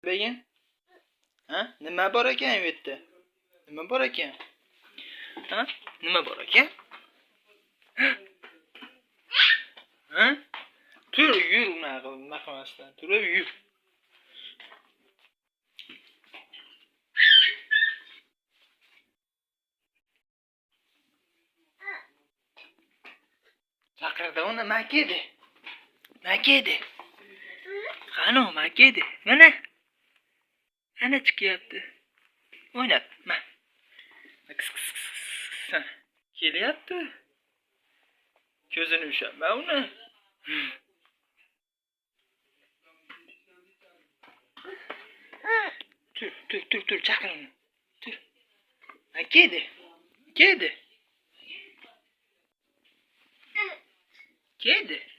Begin? Ha? Nima bor ekan bu yerda? Nima bor ekan? Ha? Nima bor ekan? Ha? Tur, yur unaqa qilmasdan. Turib yur. Chaqirdi uni makedi. Makedi. Qani makedi. Mana. Ana chiqyapti. O'ynab. Ma. Kelyapti. Ko'zini ushlama uni. Tur, chaqir uni. Tur. Makedi. Kedi. Kedi.